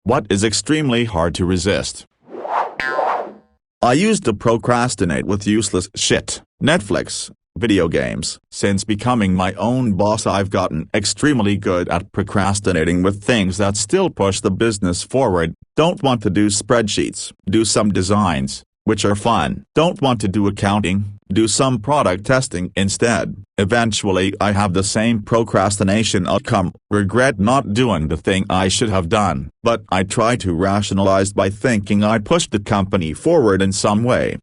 What is extremely hard to resist? I used to procrastinate with useless shit, Netflix, video games. Since becoming my own boss, I've gotten extremely good at procrastinating with things that still push the business forward. Don't want to do spreadsheets, do some designs, which are fun. Don't want to do accounting, do some product testing instead. Eventually I have the same procrastination outcome, regret not doing the thing I should have done. But I try to rationalize by thinking I pushed the company forward in some way.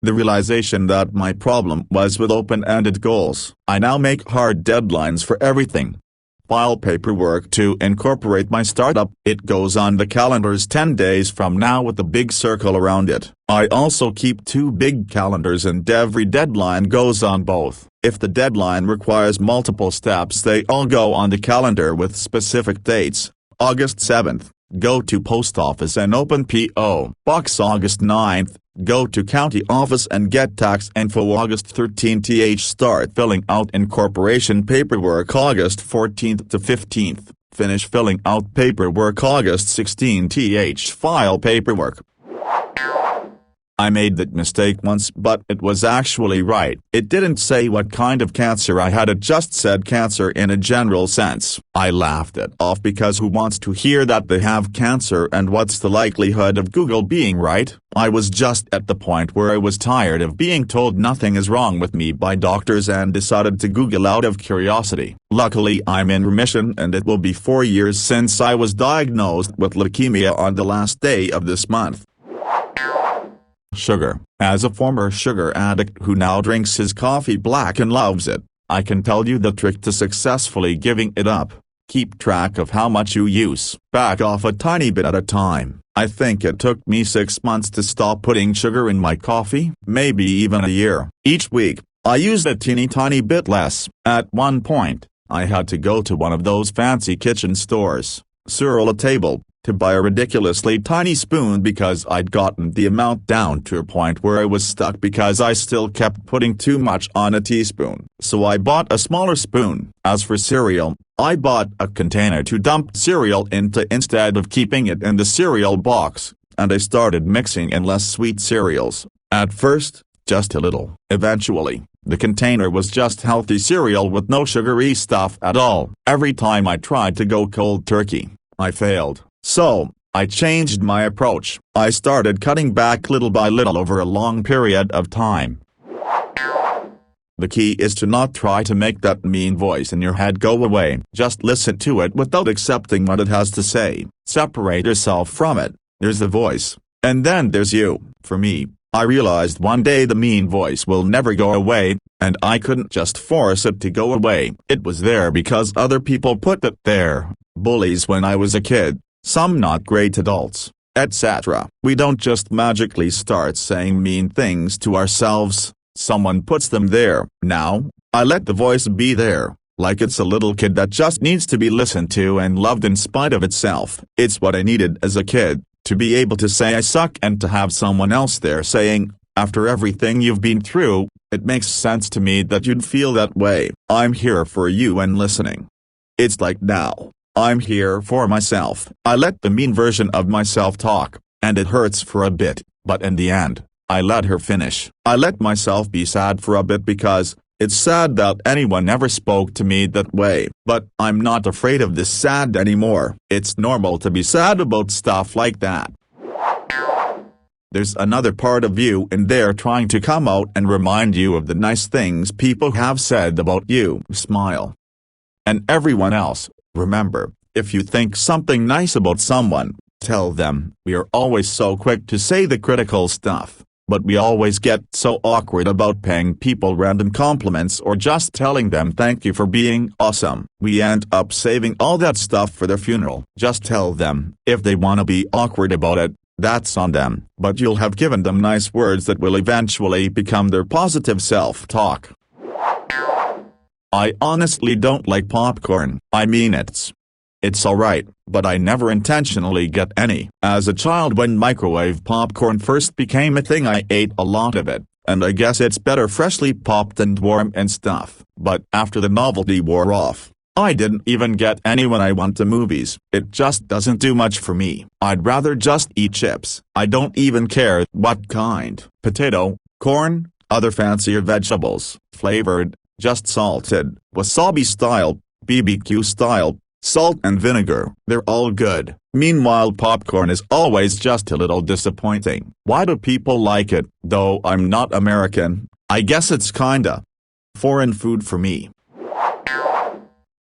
The realization that my problem was with open-ended goals. I now make hard deadlines for everything. File paperwork to incorporate my startup. It goes on the calendars 10 days from now with a big circle around it. I also keep 2 big calendars and every deadline goes on both. If the deadline requires multiple steps, they all go on the calendar with specific dates. August 7th, go to post office and open P.O. Box. August 9th, go to county office and get tax info. August 13th, start filling out incorporation paperwork. August 14th to 15th, finish filling out paperwork. August 16th, file paperwork. I made that mistake once, but it was actually right. It didn't say what kind of cancer I had, it just said cancer in a general sense. I laughed it off because who wants to hear that they have cancer and what's the likelihood of Google being right? I was just at the point where I was tired of being told nothing is wrong with me by doctors and decided to Google out of curiosity. Luckily I'm in remission and it will be 4 years since I was diagnosed with leukemia on the last day of this month. Sugar. As a former sugar addict who now drinks his coffee black and loves it, I can tell you the trick to successfully giving it up. Keep track of how much you use. Back off a tiny bit at a time. I think it took me 6 months to stop putting sugar in my coffee, maybe even a year. Each week, I used a teeny tiny bit less. At one point, I had to go to one of those fancy kitchen stores, Sur La Table, to buy a ridiculously tiny spoon because I'd gotten the amount down to a point where I was stuck because I still kept putting too much on a teaspoon. So I bought a smaller spoon. As for cereal, I bought a container to dump cereal into instead of keeping it in the cereal box, and I started mixing in less sweet cereals. At first, just a little. Eventually, the container was just healthy cereal with no sugary stuff at all. Every time I tried to go cold turkey, I failed. So, I changed my approach. I started cutting back little by little over a long period of time. The key is to not try to make that mean voice in your head go away. Just listen to it without accepting what it has to say. Separate yourself from it. There's the voice, and then there's you. For me, I realized one day the mean voice will never go away, and I couldn't just force it to go away. It was there because other people put it there. Bullies when I was a kid. Some not great adults, etc. We don't just magically start saying mean things to ourselves, someone puts them there. Now, I let the voice be there, like it's a little kid that just needs to be listened to and loved in spite of itself. It's what I needed as a kid, to be able to say I suck and to have someone else there saying, after everything you've been through, it makes sense to me that you'd feel that way. I'm here for you and listening. It's like now. I'm here for myself. I let the mean version of myself talk, and it hurts for a bit, but in the end, I let her finish. I let myself be sad for a bit because it's sad that anyone ever spoke to me that way. But I'm not afraid of this sad anymore. It's normal to be sad about stuff like that. There's another part of you in there trying to come out and remind you of the nice things people have said about you. Smile. And everyone else. Remember, if you think something nice about someone, tell them. We are always so quick to say the critical stuff, but we always get so awkward about paying people random compliments or just telling them thank you for being awesome. We end up saving all that stuff for their funeral. Just tell them. If they want to be awkward about it, that's on them. But you'll have given them nice words that will eventually become their positive self-talk. I honestly don't like popcorn. I mean it's alright, but I never intentionally get any. As a child when microwave popcorn first became a thing I ate a lot of it, and I guess it's better freshly popped and warm and stuff. But after the novelty wore off, I didn't even get any when I went to movies. It just doesn't do much for me. I'd rather just eat chips. I don't even care what kind. Potato, corn, other fancier vegetables, flavored, just salted, wasabi style, BBQ style, salt and vinegar. They're all good. Meanwhile, popcorn is always just a little disappointing. Why do people like it? Though I'm not American, I guess it's kinda foreign food for me.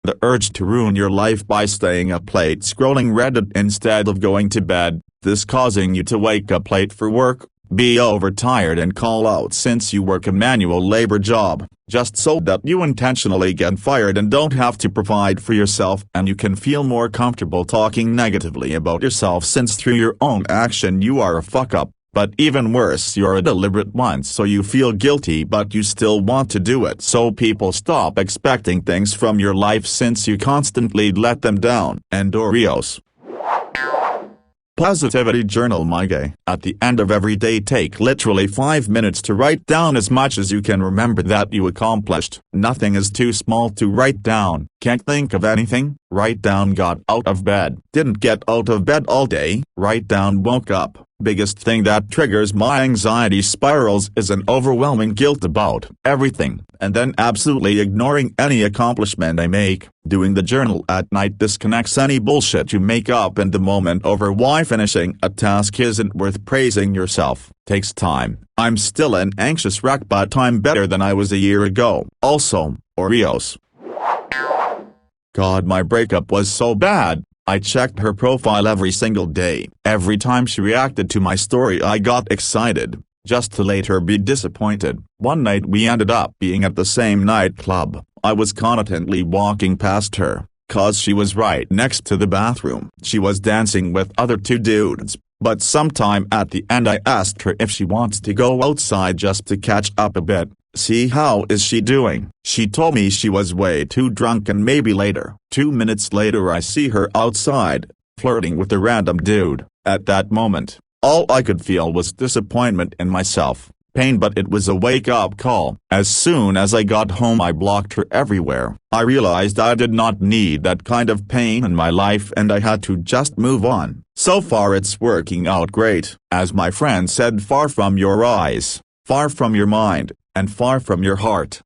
The urge to ruin your life by staying up late scrolling Reddit instead of going to bed, this causing you to wake up late for work, be overtired and call out since you work a manual labor job, just so that you intentionally get fired and don't have to provide for yourself, and you can feel more comfortable talking negatively about yourself since through your own action you are a fuck-up, but even worse you're a deliberate one, so you feel guilty but you still want to do it, so people stop expecting things from your life since you constantly let them down. And Oreos. Positivity journal. My day. At the end of every day, take literally 5 minutes to write down as much as you can remember that you accomplished. Nothing is too small to write down. Can't think of anything? Write down got out of bed. Didn't get out of bed all day? Write down woke up. Biggest thing that triggers my anxiety spirals is an overwhelming guilt about everything, and then absolutely ignoring any accomplishment I make. Doing the journal at night disconnects any bullshit you make up in the moment over why finishing a task isn't worth praising yourself. Takes time. I'm still an anxious wreck, but I'm better than I was a year ago. Also, Oreos. God, my breakup was so bad. I checked her profile every single day. Every time she reacted to my story I got excited, just to later be disappointed. One night we ended up being at the same nightclub. I was constantly walking past her, cause she was right next to the bathroom. She was dancing with other two dudes, but sometime at the end I asked her if she wants to go outside just to catch up a bit. See how is she doing? She told me she was way too drunk and maybe later. 2 minutes later I see her outside, flirting with a random dude. At that moment, all I could feel was disappointment in myself, pain, but it was a wake-up call. As soon as I got home I blocked her everywhere. I realized I did not need that kind of pain in my life and I had to just move on. So far it's working out great. As my friend said, far from your eyes, far from your mind, and far from your heart.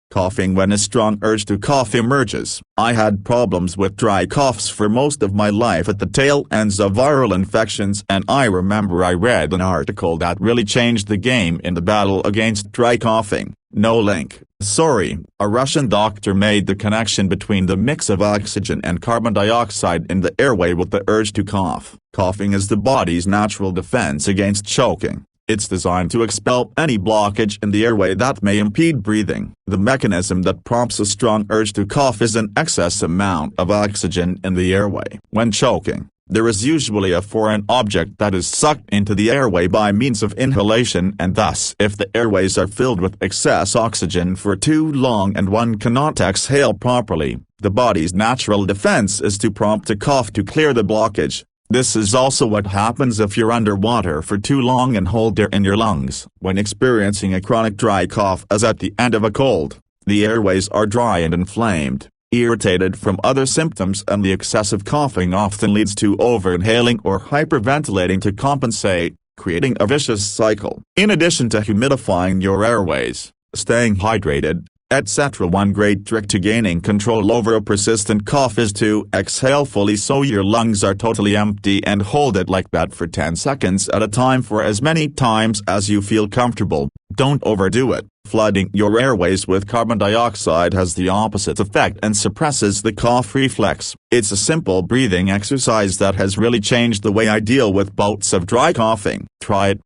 Coughing. When a strong urge to cough emerges. I had problems with dry coughs for most of my life at the tail ends of viral infections, and I remember I read an article that really changed the game in the battle against dry coughing. No link. Sorry. A Russian doctor made the connection between the mix of oxygen and carbon dioxide in the airway with the urge to cough. Coughing is the body's natural defense against choking. It's designed to expel any blockage in the airway that may impede breathing. The mechanism that prompts a strong urge to cough is an excess amount of oxygen in the airway. When choking, there is usually a foreign object that is sucked into the airway by means of inhalation, and thus if the airways are filled with excess oxygen for too long and one cannot exhale properly, the body's natural defense is to prompt a cough to clear the blockage. This is also what happens if you're underwater for too long and hold air in your lungs. When experiencing a chronic dry cough as at the end of a cold, the airways are dry and inflamed, irritated from other symptoms, and the excessive coughing often leads to over-inhaling or hyperventilating to compensate, creating a vicious cycle. In addition to humidifying your airways, staying hydrated, etc. One great trick to gaining control over a persistent cough is to exhale fully so your lungs are totally empty and hold it like that for 10 seconds at a time for as many times as you feel comfortable. Don't overdo it. Flooding your airways with carbon dioxide has the opposite effect and suppresses the cough reflex. It's a simple breathing exercise that has really changed the way I deal with bouts of dry coughing. Try it.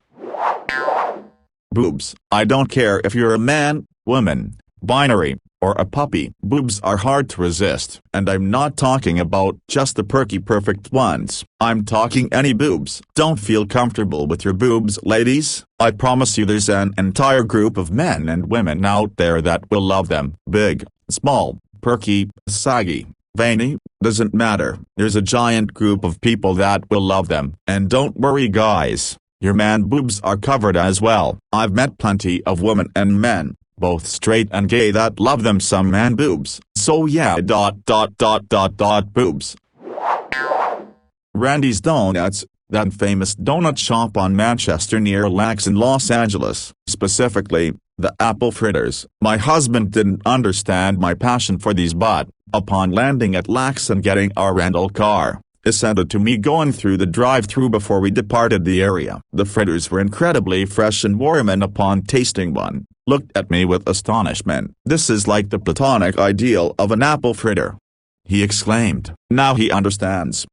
Boobs. I don't care if you're a man, woman, binary, or a puppy. Boobs are hard to resist, and I'm not talking about just the perky perfect ones. I'm talking any boobs. Don't feel comfortable with your boobs, ladies. I promise you there's an entire group of men and women out there that will love them. Big, small, perky, saggy, veiny, doesn't matter. There's a giant group of people that will love them. And don't worry guys, your man boobs are covered as well. I've met plenty of women and men, both straight and gay, that love them some man boobs. So yeah, boobs. Randy's Donuts, that famous donut shop on Manchester near Lax in Los Angeles, specifically, the apple fritters. My husband didn't understand my passion for these but, upon landing at Lax and getting our rental car, assented to me going through the drive-thru before we departed the area. The fritters were incredibly fresh and warm, and upon tasting one, looked at me with astonishment. "This is like the platonic ideal of an apple fritter," he exclaimed. Now he understands.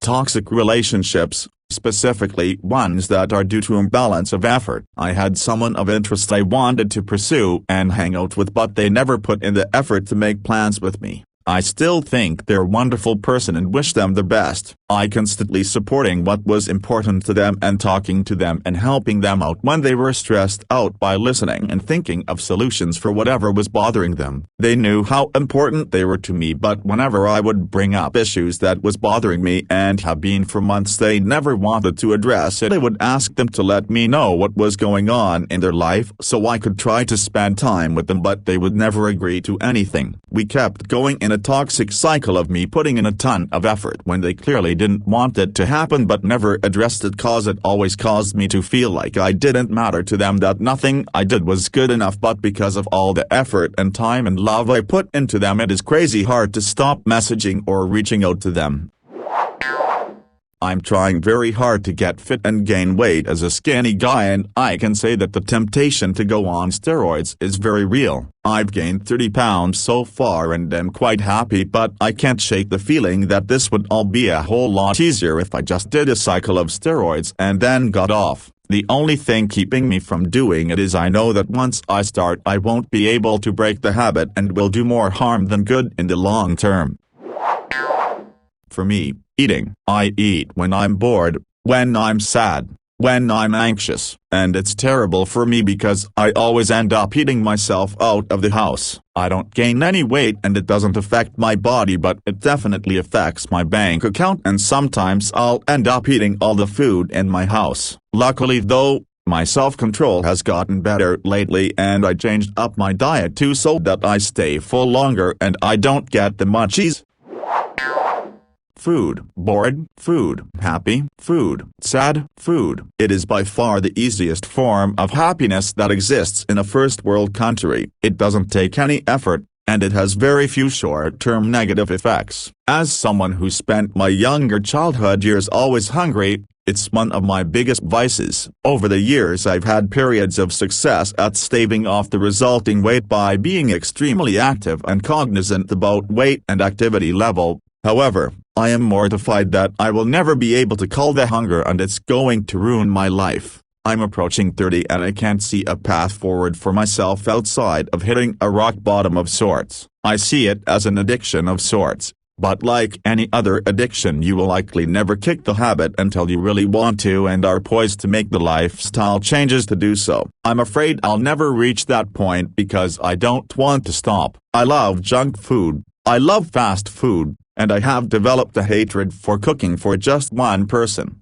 Toxic relationships, specifically ones that are due to imbalance of effort. I had someone of interest I wanted to pursue and hang out with, but they never put in the effort to make plans with me. I still think they're a wonderful person and wish them the best. I constantly supporting what was important to them and talking to them and helping them out when they were stressed out by listening and thinking of solutions for whatever was bothering them. They knew how important they were to me, but whenever I would bring up issues that was bothering me and have been for months, they never wanted to address it. I would ask them to let me know what was going on in their life so I could try to spend time with them, but they would never agree to anything. We kept going in a toxic cycle of me putting in a ton of effort when they clearly didn't want it to happen but never addressed it, cause it always caused me to feel like I didn't matter to them, that nothing I did was good enough. But because of all the effort and time and love I put into them, it is crazy hard to stop messaging or reaching out to them. I'm trying very hard to get fit and gain weight as a skinny guy, and I can say that the temptation to go on steroids is very real. I've gained 30 pounds so far and am quite happy, but I can't shake the feeling that this would all be a whole lot easier if I just did a cycle of steroids and then got off. The only thing keeping me from doing it is I know that once I start I won't be able to break the habit and will do more harm than good in the long term. For me, eating. I eat when I'm bored, when I'm sad, when I'm anxious, and it's terrible for me because I always end up eating myself out of the house. I don't gain any weight and it doesn't affect my body, but it definitely affects my bank account, and sometimes I'll end up eating all the food in my house. Luckily though, my self-control has gotten better lately and I changed up my diet too so that I stay full longer and I don't get the munchies. Food. Bored, food. Happy, food. Sad, food. It is by far the easiest form of happiness that exists in a first world country. It doesn't take any effort, and it has very few short-term negative effects. As someone who spent my younger childhood years always hungry, it's one of my biggest vices. Over the years I've had periods of success at staving off the resulting weight by being extremely active and cognizant about weight and activity level. However, I am mortified that I will never be able to cull the hunger and it's going to ruin my life. I'm approaching 30 and I can't see a path forward for myself outside of hitting a rock bottom of sorts. I see it as an addiction of sorts, but like any other addiction you will likely never kick the habit until you really want to and are poised to make the lifestyle changes to do so. I'm afraid I'll never reach that point because I don't want to stop. I love junk food, I love fast food, and I have developed a hatred for cooking for just one person.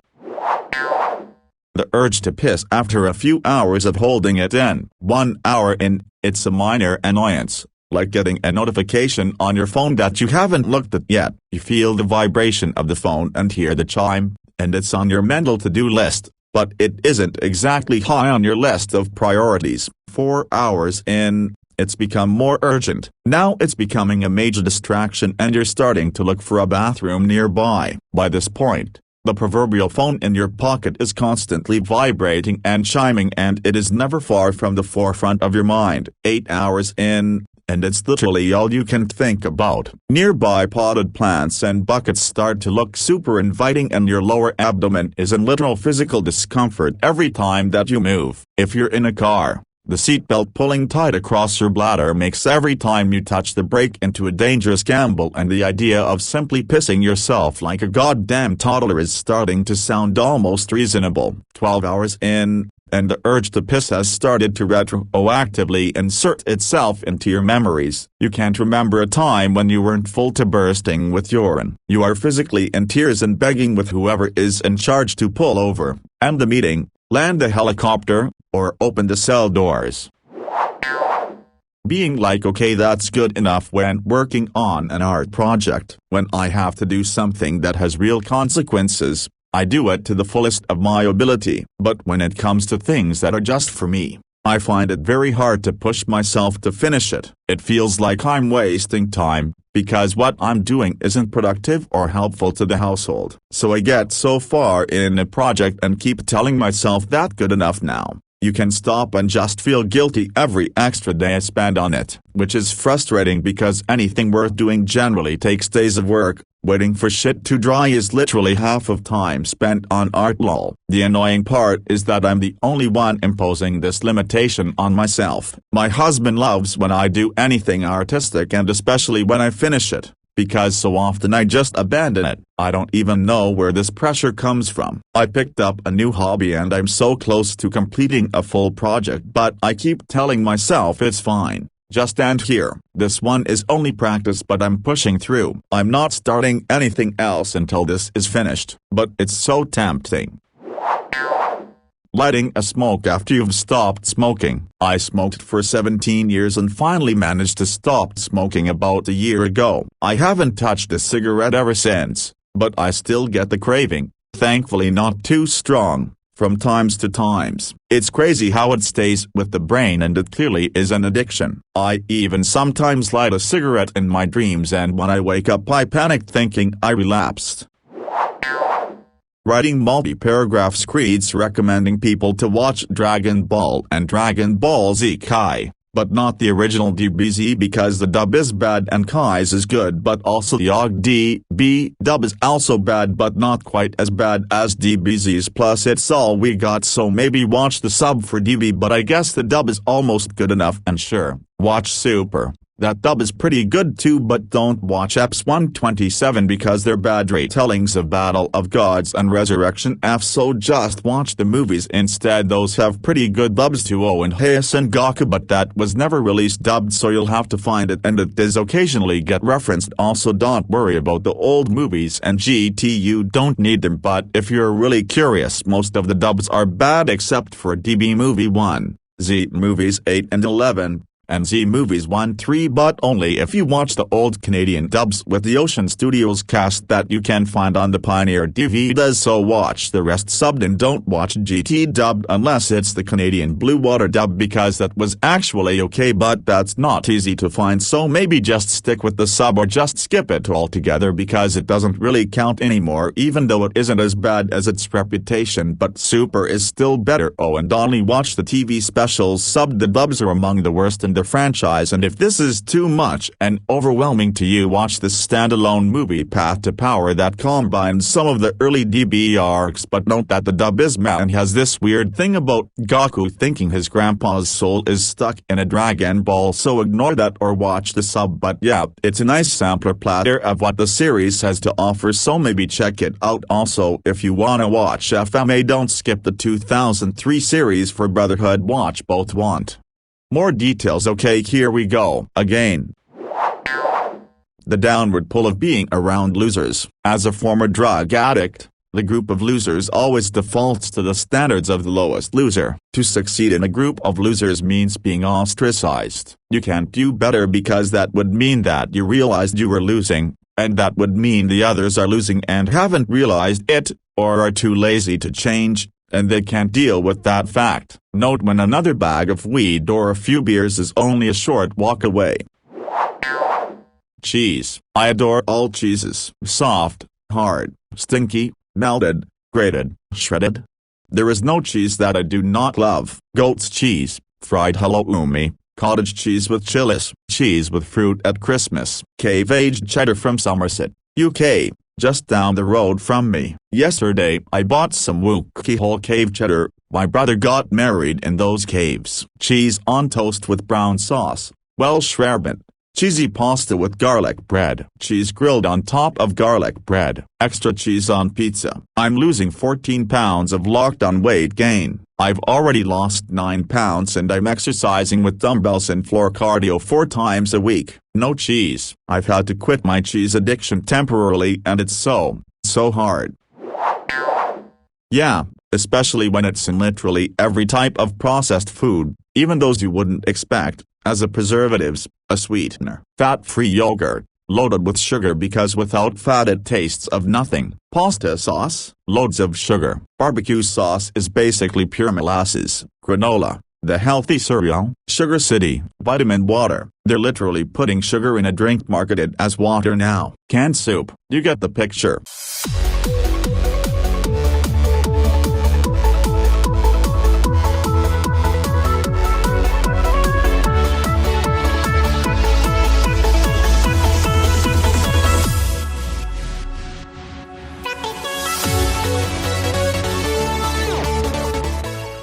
The urge to piss after a few hours of holding it in. 1 hour in, it's a minor annoyance, like getting a notification on your phone that you haven't looked at yet. You feel the vibration of the phone and hear the chime, and it's on your mental to-do list, but it isn't exactly high on your list of priorities. 4 hours in, it's become more urgent. Now it's becoming a major distraction and you're starting to look for a bathroom nearby. By this point, the proverbial phone in your pocket is constantly vibrating and chiming, and it is never far from the forefront of your mind. 8 hours in, and it's literally all you can think about. Nearby potted plants and buckets start to look super inviting and your lower abdomen is in literal physical discomfort every time that you move. If you're in a car, the seatbelt pulling tight across your bladder makes every time you touch the brake into a dangerous gamble, and the idea of simply pissing yourself like a goddamn toddler is starting to sound almost reasonable. 12 hours in, and the urge to piss has started to retroactively insert itself into your memories. You can't remember a time when you weren't full to bursting with urine. You are physically in tears and begging with whoever is in charge to pull over, end the meeting, land the helicopter, or open the cell doors. Being like okay, that's good enough when working on an art project. When I have to do something that has real consequences, I do it to the fullest of my ability. But when it comes to things that are just for me, I find it very hard to push myself to finish it. It feels like I'm wasting time, because what I'm doing isn't productive or helpful to the household. So I get so far in a project and keep telling myself that good enough now. You can stop and just feel guilty every extra day I spend on it, which is frustrating because anything worth doing generally takes days of work. Waiting for shit to dry is literally half of time spent on art lol. The annoying part is that I'm the only one imposing this limitation on myself. My husband loves when I do anything artistic and especially when I finish it, because so often I just abandon it. I don't even know where this pressure comes from. I picked up a new hobby and I'm so close to completing a full project, but I keep telling myself it's fine. Just stand here. This one is only practice, but I'm pushing through. I'm not starting anything else until this is finished, but it's so tempting. Lighting a smoke after you've stopped smoking. I smoked for 17 years and finally managed to stop smoking about a year ago. I haven't touched a cigarette ever since, but I still get the craving, thankfully not too strong, from times to times. It's crazy how it stays with the brain, and it clearly is an addiction. I even sometimes light a cigarette in my dreams, and when I wake up I panic thinking I relapsed. Writing multi-paragraph screeds recommending people to watch Dragon Ball and Dragon Ball Z Kai, but not the original DBZ because the dub is bad and Kai's is good, but also the OG DB dub is also bad but not quite as bad as DBZ's, plus it's all we got, so maybe watch the sub for DB, but I guess the dub is almost good enough. And sure, watch Super. That dub is pretty good too, but don't watch Eps 127 because they're bad retellings of Battle of Gods and Resurrection F, so just watch the movies instead. Those have pretty good dubs too. Oh, and Heian Goku, but that was never released dubbed, so you'll have to find it, and it does occasionally get referenced. Also, don't worry about the old movies and GT, you don't need them, but if you're really curious, most of the dubs are bad except for DB Movie 1, Z Movies 8 and 11, and Z Movies 1-3, but only if you watch the old Canadian dubs with the Ocean Studios cast that you can find on the Pioneer DVDs, so watch the rest subbed and don't watch GT dubbed unless it's the Canadian Blue Water dub, because that was actually okay, but that's not easy to find, so maybe just stick with the sub or just skip it altogether because it doesn't really count anymore, even though it isn't as bad as its reputation, but Super is still better. Oh, and only watch the TV specials subbed. The dubs are among the worst in the franchise, and if this is too much and overwhelming to you, watch this standalone movie Path to Power that combines some of the early DB arcs, but note that the dub is mad and has this weird thing about Goku thinking his grandpa's soul is stuck in a Dragon Ball, so ignore that or watch the sub. But yeah, it's a nice sampler platter of what the series has to offer, so maybe check it out. Also, if you wanna watch FMA, don't skip the 2003 series for Brotherhood, watch both. Want more details? Okay, here we go again. The downward pull of being around losers. As a former drug addict, the group of losers always defaults to the standards of the lowest loser. To succeed in a group of losers means being ostracized. You can't do better because that would mean that you realized you were losing, and that would mean the others are losing and haven't realized it, or are too lazy to change, and they can't deal with that fact. Note when another bag of weed or a few beers is only a short walk away. Cheese. I adore all cheeses. Soft, hard, stinky, melted, grated, shredded. There is no cheese that I do not love. Goat's cheese, fried halloumi, cottage cheese with chilis, cheese with fruit at Christmas, cave-aged cheddar from Somerset, UK, just down the road from me. Yesterday I bought some Wookey whole cave cheddar. My brother got married in those caves. Cheese on toast with brown sauce, Welsh rarebit, cheesy pasta with garlic bread, cheese grilled on top of garlic bread, extra cheese on pizza. I'm losing 14 pounds of locked-on weight gain. I've already lost 9 pounds and I'm exercising with dumbbells and floor cardio 4 times a week. No cheese. I've had to quit my cheese addiction temporarily and it's so hard. Yeah, especially when it's in literally every type of processed food, even those you wouldn't expect, as a preservatives, a sweetener. Fat-free yogurt, loaded with sugar because without fat it tastes of nothing. Pasta sauce, loads of sugar. Barbecue sauce is basically pure molasses. Granola, the healthy cereal. Sugar City, vitamin water. They're literally putting sugar in a drink marketed as water now. Canned soup, you get the picture.